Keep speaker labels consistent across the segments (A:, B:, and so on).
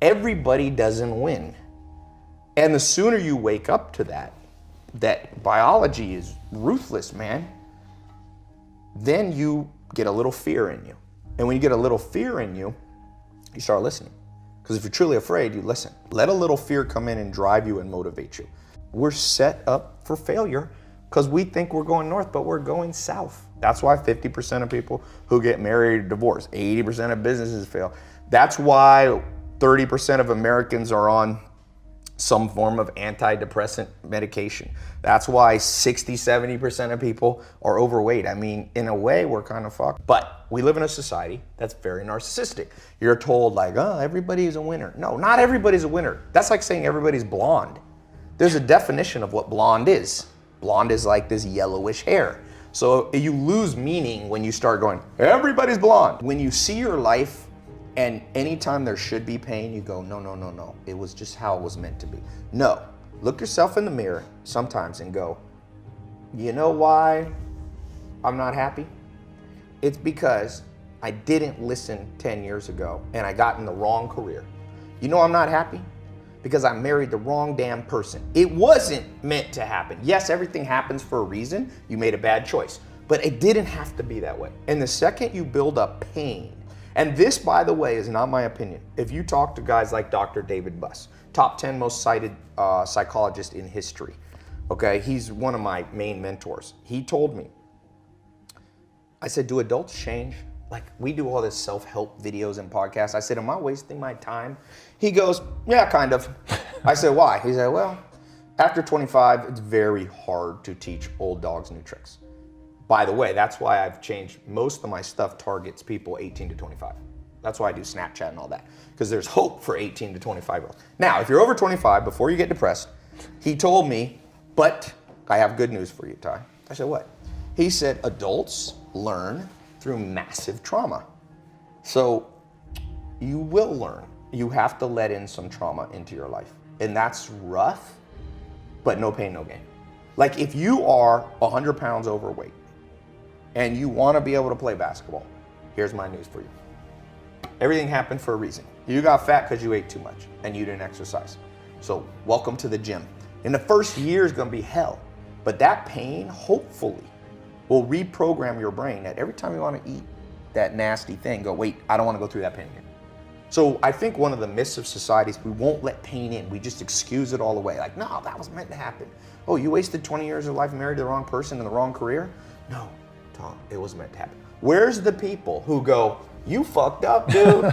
A: Everybody doesn't win. And the sooner you wake up to that biology is ruthless, man, then you get a little fear in you. And when you get a little fear in you, you start listening. Because if you're truly afraid, you listen. Let a little fear come in and drive you and motivate you. We're set up for failure because we think we're going north, but we're going south. That's why 50% of people who get married divorce, 80% of businesses fail. That's why 30% of Americans are on some form of antidepressant medication. That's why 60-70% of people are overweight. I mean, in a way, we're kind of fucked. But we live in a society that's very narcissistic. You're told like, oh, everybody's a winner. No, not everybody's a winner. That's like saying everybody's blonde. There's a definition of what blonde is. Blonde is like this yellowish hair. So you lose meaning when you start going, everybody's blonde. When you see your life and anytime there should be pain, you go, no, no, no, no. It was just how it was meant to be. No, look yourself in the mirror sometimes and go, you know why I'm not happy? It's because I didn't listen 10 years ago and I got in the wrong career. You know I'm not happy? Because I married the wrong damn person. It wasn't meant to happen. Yes, everything happens for a reason. You made a bad choice, but it didn't have to be that way. And the second you build up pain, and this, by the way, is not my opinion. If you talk to guys like Dr. David Buss, top 10 most cited psychologist in history, okay? He's one of my main mentors. He told me, I said, do adults change? Like, we do all this self-help videos and podcasts. I said, am I wasting my time? He goes, yeah, kind of. I said, why? He said, well, after 25, it's very hard to teach old dogs new tricks. By the way, that's why I've changed most of my stuff targets people 18 to 25. That's why I do Snapchat and all that, because there's hope for 18 to 25-year-olds. Now, if you're over 25, before you get depressed, he told me, but I have good news for you, Ty. I said, what? He said, adults learn through massive trauma. So you will learn. You have to let in some trauma into your life. And that's rough, but no pain, no gain. Like if you are 100 pounds overweight and you want to be able to play basketball, here's my news for you. Everything happened for a reason. You got fat because you ate too much and you didn't exercise. So welcome to the gym. In the first year is going to be hell, but that pain, hopefully, will reprogram your brain that every time you want to eat that nasty thing, go, wait, I don't want to go through that pain again. So I think one of the myths of society is we won't let pain in. We just excuse it all away. Like, no, that was meant to happen. Oh, you wasted 20 years of life, married the wrong person in the wrong career? No, Tom, it was meant to happen. Where's the people who go, you fucked up, dude.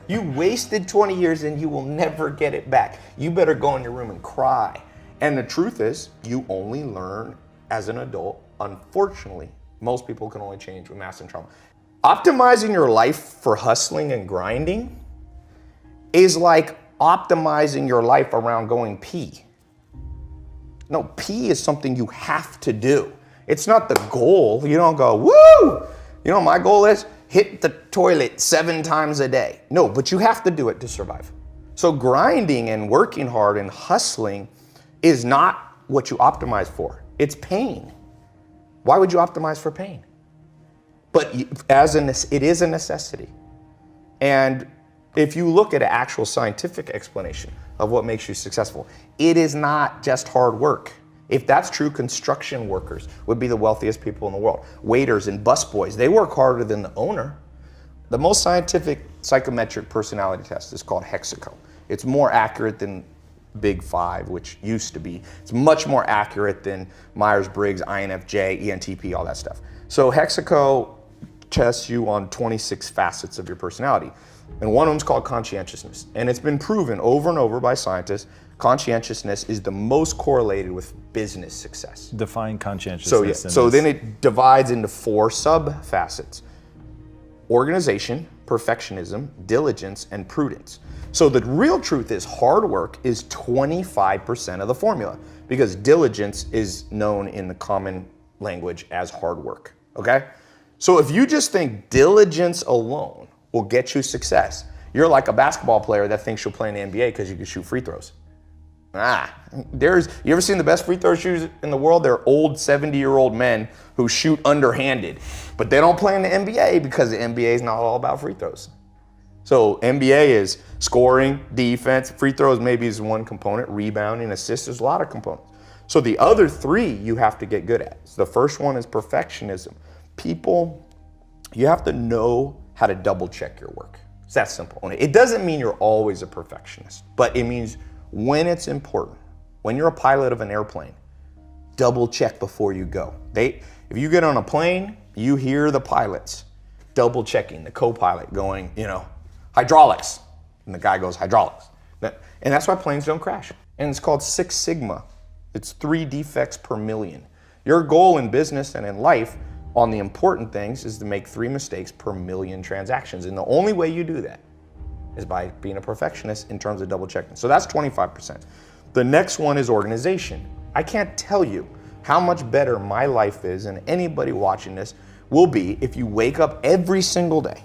A: You wasted 20 years and you will never get it back. You better go in your room and cry. And the truth is, you only learn as an adult. Unfortunately, most people can only change with massive trauma. Optimizing your life for hustling and grinding is like optimizing your life around going pee. No, pee is something you have to do. It's not the goal. You don't go, woo! You know what my goal is? Hit the toilet 7 times a day. No, but you have to do it to survive. So grinding and working hard and hustling is not what you optimize for. It's pain. Why would you optimize for pain? But it is a necessity. And if you look at an actual scientific explanation of what makes you successful, it is not just hard work. If that's true, construction workers would be the wealthiest people in the world. Waiters and busboys, they work harder than the owner. The most scientific psychometric personality test is called Hexaco. It's more accurate than Big Five, which used to be. It's much more accurate than Myers-Briggs, INFJ, ENTP, all that stuff. So Hexaco tests you on 26 facets of your personality. And one of them is called conscientiousness. And it's been proven over and over by scientists, conscientiousness is the most correlated with business success.
B: Define conscientiousness.
A: So then it divides into 4 sub-facets. Organization, perfectionism, diligence, and prudence. So the real truth is hard work is 25% of the formula because diligence is known in the common language as hard work, okay? So if you just think diligence alone will get you success, you're like a basketball player that thinks you'll play in the NBA because you can shoot free throws. You ever seen the best free throw shooters in the world? They're old 70-year-old men who shoot underhanded, but they don't play in the NBA because the NBA is not all about free throws. So NBA is scoring, defense, free throws maybe is one component, rebounding, assists, there's a lot of components. So the other three you have to get good at. So the first one is perfectionism. People, you have to know how to double check your work. It's that simple. It doesn't mean you're always a perfectionist, but it means when it's important, when you're a pilot of an airplane, double check before you go. If you get on a plane, you hear the pilots double checking, the co-pilot going, hydraulics. And the guy goes, hydraulics. And that's why planes don't crash. And it's called 6 Sigma. It's 3 defects per million. Your goal in business and in life on the important things is to make 3 mistakes per million transactions. And the only way you do that is by being a perfectionist in terms of double checking. So that's 25%. The next one is organization. I can't tell you how much better my life is and anybody watching this will be if you wake up every single day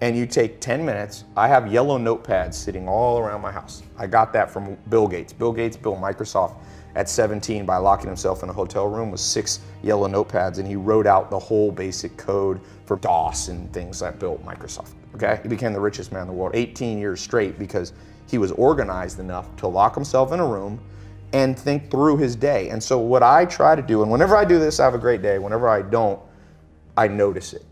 A: and you take 10 minutes. I have yellow notepads sitting all around my house. I got that from Bill Gates. Bill Gates built Microsoft at 17 by locking himself in a hotel room with 6 yellow notepads, and he wrote out the whole basic code for DOS and things that built Microsoft, okay? He became the richest man in the world 18 years straight because he was organized enough to lock himself in a room and think through his day. And so what I try to do, and whenever I do this, I have a great day. Whenever I don't, I notice it.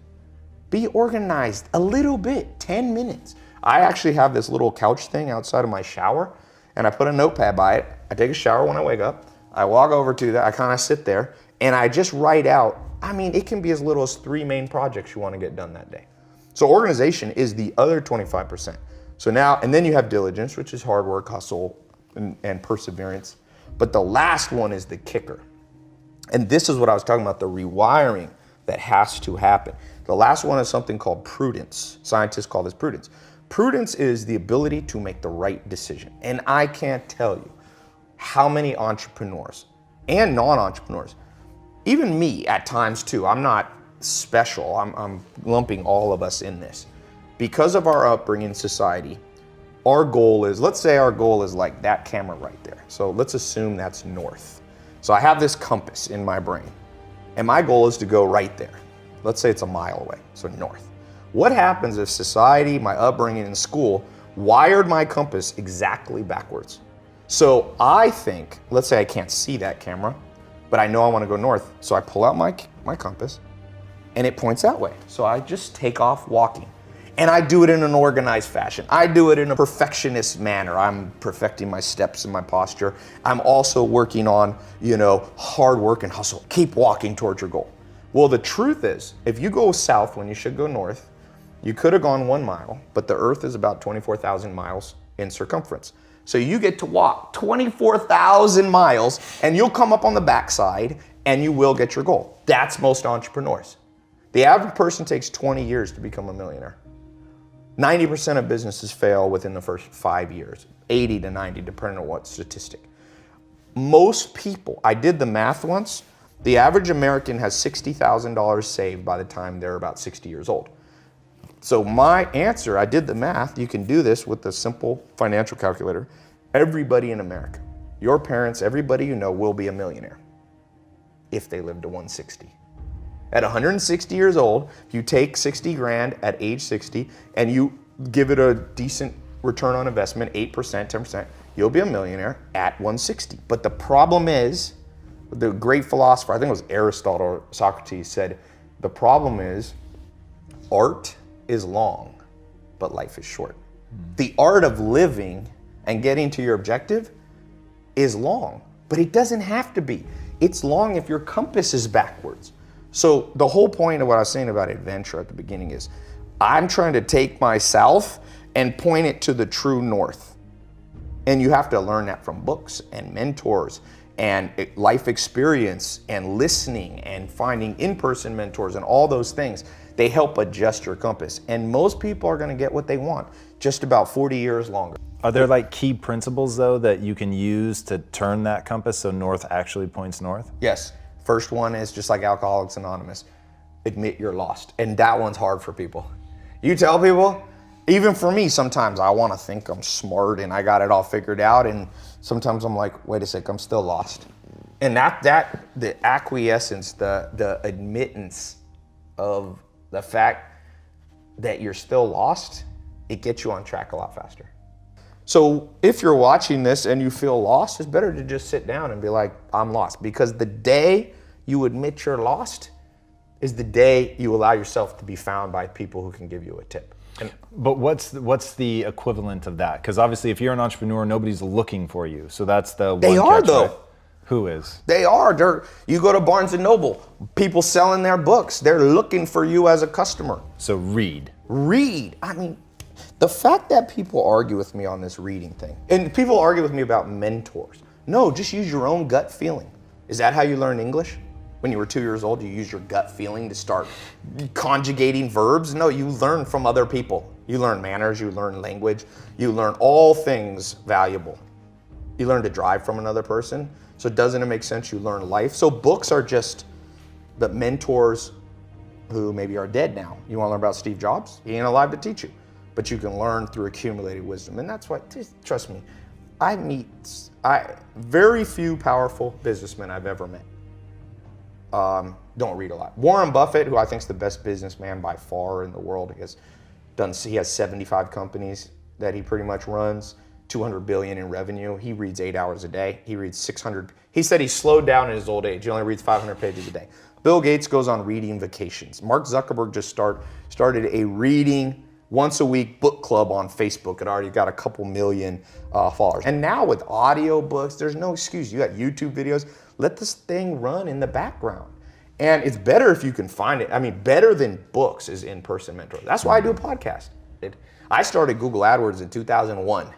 A: Be organized a little bit, 10 minutes. I actually have this little couch thing outside of my shower, and I put a notepad by it. I take a shower when I wake up. I walk over to that, I kind of sit there, and I just write out, it can be as little as 3 main projects you want to get done that day. So organization is the other 25%. So now, and then you have diligence, which is hard work, hustle, and perseverance. But the last one is the kicker. And this is what I was talking about, the rewiring that has to happen. The last one is something called prudence. Scientists call this prudence. Prudence is the ability to make the right decision. And I can't tell you how many entrepreneurs and non-entrepreneurs, even me at times too, I'm not special, I'm lumping all of us in this. Because of our upbringing in society, our goal is, let's say our goal is like that camera right there. So let's assume that's north. So I have this compass in my brain, and my goal is to go right there. Let's say it's a mile away, so north. What happens if society, my upbringing in school, wired my compass exactly backwards? So I think, let's say I can't see that camera, but I know I want to go north. So I pull out my compass, and it points that way. So I just take off walking. And I do it in an organized fashion. I do it in a perfectionist manner. I'm perfecting my steps and my posture. I'm also working on, hard work and hustle. Keep walking towards your goal. Well, the truth is, if you go south when you should go north, you could have gone 1 mile, but the earth is about 24,000 miles in circumference. So you get to walk 24,000 miles and you'll come up on the backside and you will get your goal. That's most entrepreneurs. The average person takes 20 years to become a millionaire. 90% of businesses fail within the first 5 years, 80 to 90, depending on what statistic. Most people, I did the math once, the average American has $60,000 saved by the time they're about 60 years old. So my answer, I did the math, you can do this with a simple financial calculator. Everybody in America, your parents, everybody you know will be a millionaire if they live to 160. At 160 years old, if you take 60 grand at age 60 and you give it a decent return on investment, 8%, 10%, you'll be a millionaire at 160. But the problem is, the great philosopher, I think it was Aristotle or Socrates, said, the problem is art is long, but life is short. The art of living and getting to your objective is long, but it doesn't have to be. It's long if your compass is backwards. So the whole point of what I was saying about adventure at the beginning is I'm trying to take my south and point it to the true north. And you have to learn that from books and mentors and life experience and listening and finding in-person mentors and all those things. They help adjust your compass. And most people are going to get what they want just about 40 years longer.
B: Are there like key principles though that you can use to turn that compass so north actually points north?
A: Yes. First one is just like Alcoholics Anonymous. Admit you're lost. And that one's hard for people. You tell people, even for me, sometimes I want to think I'm smart and I got it all figured out. And sometimes I'm like, wait a sec, I'm still lost. And the acquiescence, the admittance of the fact that you're still lost it gets you on track a lot faster. So if you're watching this and you feel lost, it's better to just sit down and be like, I'm lost. Because the day you admit you're lost is the day you allow yourself to be found by people who can give you a tip.
B: But what's the equivalent of that? Because obviously if you're an entrepreneur, nobody's looking for you. So that's the one
A: They are
B: catch,
A: though.
B: right? Who is?
A: They are. You go to Barnes & Noble, people selling their books. They're looking for you as a customer.
B: So read.
A: Read. I mean, the fact that people argue with me on this reading thing, and people argue with me about mentors. No, just use your own gut feeling. Is that how you learn English? When you were 2 years old, you used your gut feeling to start conjugating verbs? No, you learn from other people. You learn manners, you learn language, you learn all things valuable. You learn to drive from another person. So doesn't it make sense you learn life? So books are just the mentors who maybe are dead now. You want to learn about Steve Jobs? He ain't alive to teach you. But you can learn through accumulated wisdom. And that's why, trust me, very few powerful businessmen I've ever met don't read a lot. Warren Buffett, who I think is the best businessman by far in the world, he has 75 companies that he pretty much runs, 200 billion in revenue. He reads 8 hours a day. He reads 600. He said he slowed down in his old age. He only reads 500 pages a day. Bill Gates goes on reading vacations. Mark Zuckerberg just started a reading once a week book club on Facebook. It already got a couple million followers. And now with audio books, there's no excuse. You got YouTube videos. Let this thing run in the background. And it's better if you can find it. I mean, better than books is in-person mentor. That's why I do a podcast. I started Google AdWords in 2001.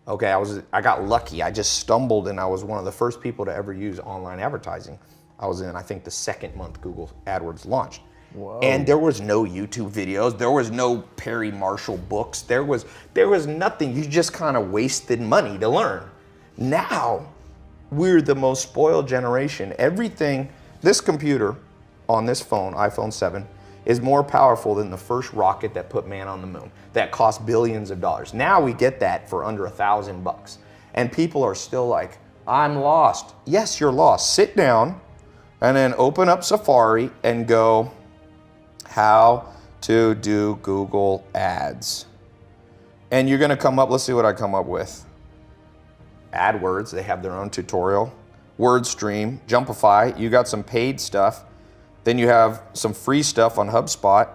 A: Okay, I got lucky. I just stumbled and I was one of the first people to ever use online advertising. I was in, I think, the second month Google AdWords launched. Whoa. And there was no YouTube videos. There was no Perry Marshall books. There was nothing. You just kind of wasted money to learn. Now, we're the most spoiled generation. Everything, this computer on this phone, iPhone 7, is more powerful than the first rocket that put man on the moon. That cost billions of dollars. Now we get that for under $1,000. And people are still like, I'm lost. Yes, you're lost. Sit down and then open up Safari and go, how to do Google Ads. And you're gonna come up, let's see what I come up with. AdWords, they have their own tutorial. WordStream, Jumpify, you got some paid stuff. Then you have some free stuff on HubSpot.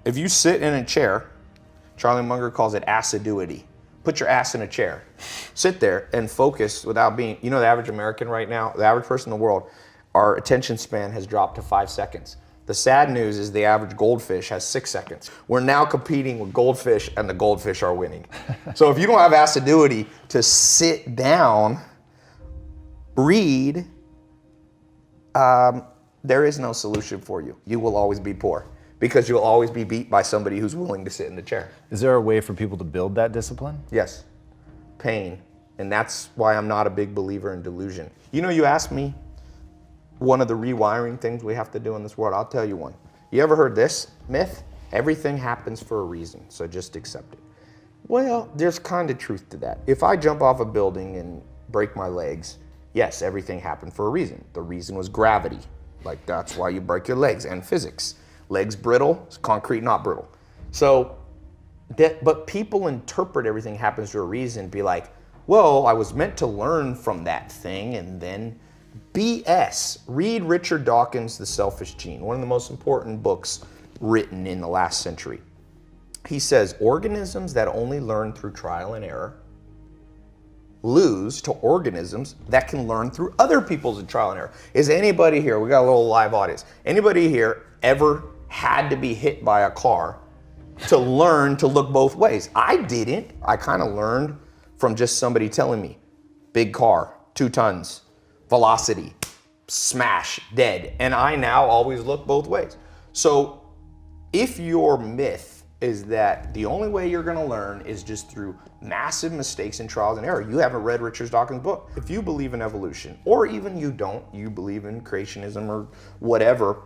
A: If you sit in a chair, Charlie Munger calls it assiduity. Put your ass in a chair. Sit there and focus without being, the average American right now, the average person in the world, our attention span has dropped to 5 seconds. The sad news is the average goldfish has 6 seconds. We're now competing with goldfish and the goldfish are winning. So if you don't have assiduity to sit down, read, there is no solution for you. You will always be poor because you'll always be beat by somebody who's willing to sit in the chair.
B: Is there a way for people to build that discipline?
A: Yes, pain. And that's why I'm not a big believer in delusion. You asked me one of the rewiring things we have to do in this world. I'll tell you one. You ever heard this myth? Everything happens for a reason, so just accept it. Well, there's kind of truth to that. If I jump off a building and break my legs, yes, everything happened for a reason. The reason was gravity. Like that's why you break your legs, and physics. Legs brittle, concrete not brittle. So, but people interpret everything happens for a reason, be like, well, I was meant to learn from that thing, and then BS. Read Richard Dawkins' The Selfish Gene, one of the most important books written in the last century. He says, organisms that only learn through trial and error lose to organisms that can learn through other people's trial and error. Is anybody here, we got a little live audience, anybody here ever had to be hit by a car to learn to look both ways? I didn't. I kind of learned from just somebody telling me, big car, 2 tons, velocity, smash, dead. And I now always look both ways. So if your myth is that the only way you're gonna learn is just through massive mistakes and trials and error, you haven't read Richard Dawkins' book. If you believe in evolution, or even you don't, you believe in creationism or whatever,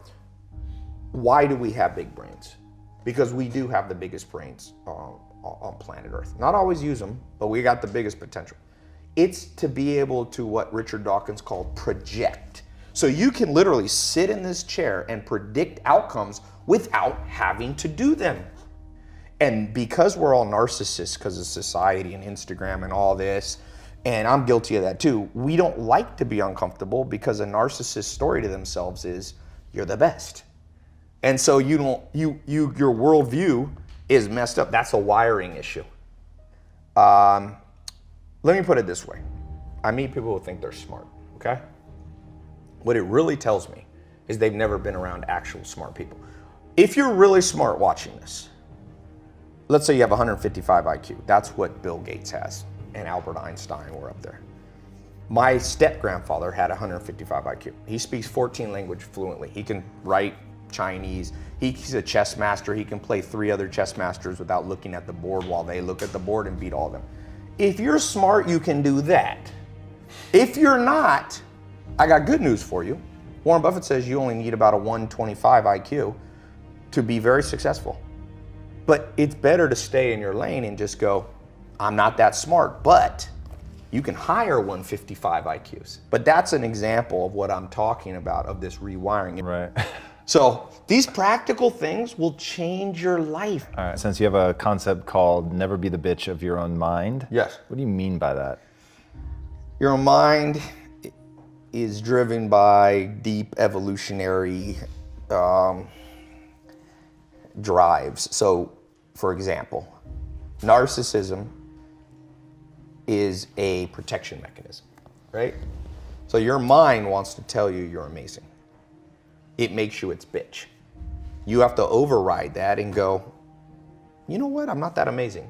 A: why do we have big brains? Because we do have the biggest brains on planet Earth. Not always use them, but we got the biggest potential. It's to be able to what Richard Dawkins called project. So you can literally sit in this chair and predict outcomes without having to do them. And because we're all narcissists because of society and Instagram and all this, and I'm guilty of that too, we don't like to be uncomfortable because a narcissist's story to themselves is, you're the best. And so your worldview is messed up. That's a wiring issue. Let me put it this way. I meet people who think they're smart, okay? What it really tells me is they've never been around actual smart people. If you're really smart watching this, let's say you have 155 IQ. That's what Bill Gates has, and Albert Einstein were up there. My step-grandfather had 155 IQ. He speaks 14 languages fluently. He can write Chinese. He's a chess master. He can play 3 other chess masters without looking at the board while they look at the board and beat all of them. If you're smart, you can do that. If you're not, I got good news for you. Warren Buffett says you only need about a 125 IQ to be very successful. But it's better to stay in your lane and just go, I'm not that smart, but you can hire 155 IQs. But that's an example of what I'm talking about, of this rewiring.
B: Right.
A: So these practical things will change your life.
B: All right, since you have a concept called never be the bitch of your own mind.
A: Yes.
B: What do you mean by that?
A: Your mind is driven by deep evolutionary drives. So, for example, narcissism is a protection mechanism, right? So your mind wants to tell you you're amazing. It makes you its bitch. You have to override that and go, you know what? I'm not that amazing.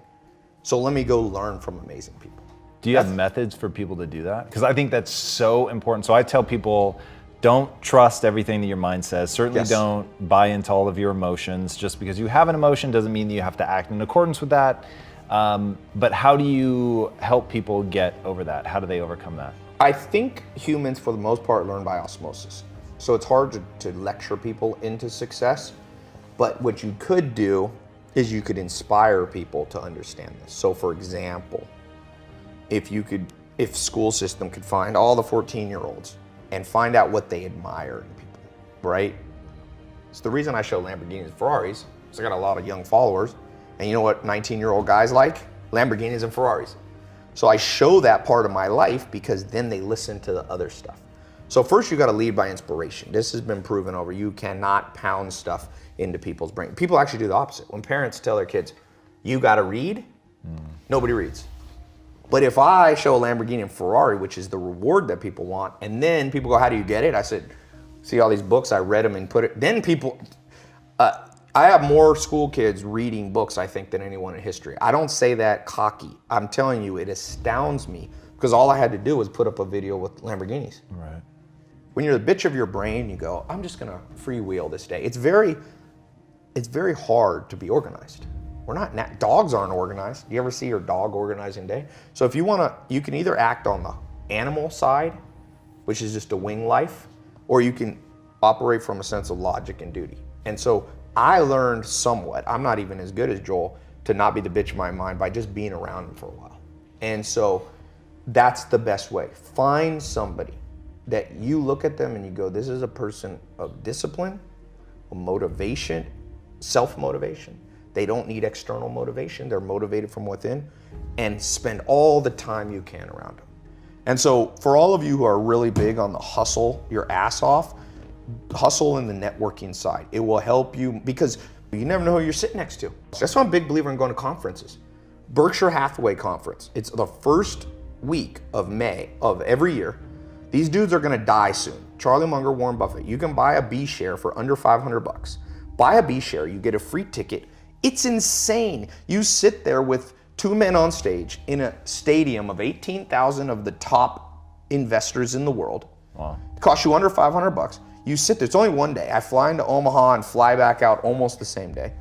A: So let me go learn from amazing people.
B: Do you have methods for people to do that? Because I think that's so important. So I tell people, don't trust everything that your mind says. Certainly
A: Yes.
B: don't buy into all of your emotions. Just because you have an emotion doesn't mean that you have to act in accordance with that. But how do you help people get over that? How do they overcome that?
A: I think humans, for the most part, learn by osmosis. So it's hard to lecture people into success. But what you could do is you could inspire people to understand this. So for example, if school system could find all the 14-year-olds and find out what they admire in people, right? It's the reason I show Lamborghinis and Ferraris, because I got a lot of young followers. And you know what 19-year-old guys like? Lamborghinis and Ferraris. So I show that part of my life because then they listen to the other stuff. So first you got to lead by inspiration. This has been proven over. You cannot pound stuff into people's brain. People actually do the opposite. When parents tell their kids, you got to read, nobody reads. But if I show a Lamborghini and Ferrari, which is the reward that people want, and then people go, how do you get it? I said, see all these books, I read them and put it, then people, I have more school kids reading books, I think, than anyone in history. I don't say that cocky. I'm telling you, it astounds me because all I had to do was put up a video with Lamborghinis.
B: Right.
A: When you're the bitch of your brain, you go, I'm just gonna freewheel this day. It's very hard to be organized. We're not, dogs aren't organized. Do you ever see your dog organizing day? So if you wanna, you can either act on the animal side, which is just a wing life, or you can operate from a sense of logic and duty. And so I learned somewhat, I'm not even as good as Joel, to not be the bitch of my mind by just being around him for a while. And so that's the best way. Find somebody that you look at them and you go, this is a person of discipline, of motivation, self-motivation. They don't need external motivation. They're motivated from within, and spend all the time you can around them. And so for all of you who are really big on the hustle your ass off, hustle in the networking side. It will help you because you never know who you're sitting next to. That's why I'm a big believer in going to conferences. Berkshire Hathaway conference. It's the first week of May of every year. These dudes are gonna die soon. Charlie Munger, Warren Buffett. You can buy a B share for under 500 bucks. Buy a B share, you get a free ticket. It's insane. You sit there with 2 men on stage in a stadium of 18,000 of the top investors in the world.
B: Wow.
A: It costs you under 500 bucks. You sit there, it's only one day. I fly into Omaha and fly back out almost the same day.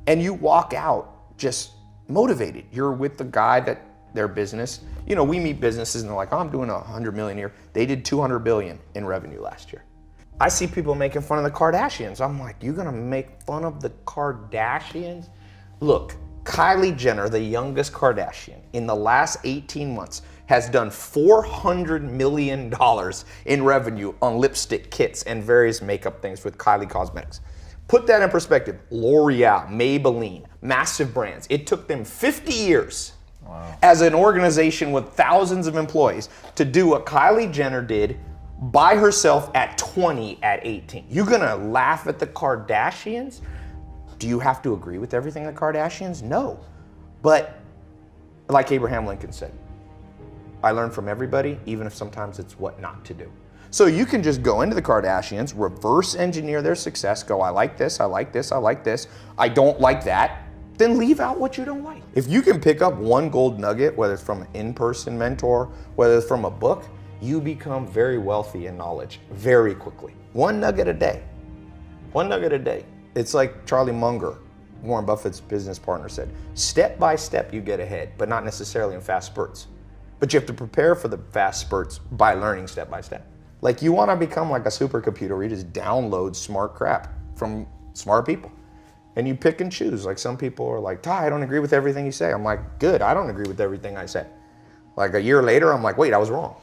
A: And you walk out just motivated. You're with the guy that their business, you know, we meet businesses and they're like, oh, I'm doing 100 million a year. They did 200 billion in revenue last year. I see people making fun of the Kardashians. I'm like, you're gonna make fun of the Kardashians? Look, Kylie Jenner, the youngest Kardashian, in the last 18 months has done $400 million in revenue on lipstick kits and various makeup things with Kylie Cosmetics. Put that in perspective. L'Oreal, Maybelline, massive brands. It took them 50 years as an organization with thousands of employees to do what Kylie Jenner did by herself at 20 at 18. You're gonna laugh at the Kardashians? Do you have to agree with everything the Kardashians? No. But like Abraham Lincoln said, I learn from everybody, even if sometimes it's what not to do. So you can just go into the Kardashians, reverse engineer their success, go, I like this, I like this, I like this, I don't like that, then leave out what you don't like. If you can pick up one gold nugget, whether it's from an in-person mentor, whether it's from a book, you become very wealthy in knowledge very quickly. One nugget a day. One nugget a day. It's like Charlie Munger, Warren Buffett's business partner, said, step by step you get ahead, but not necessarily in fast spurts. But you have to prepare for the fast spurts by learning step by step. Like you want to become like a supercomputer where you just download smart crap from smart people. And you pick and choose. Like some people are like, Tai, I don't agree with everything you say. I'm like, good, I don't agree with everything I say. Like a year later, I'm like, wait, I was wrong.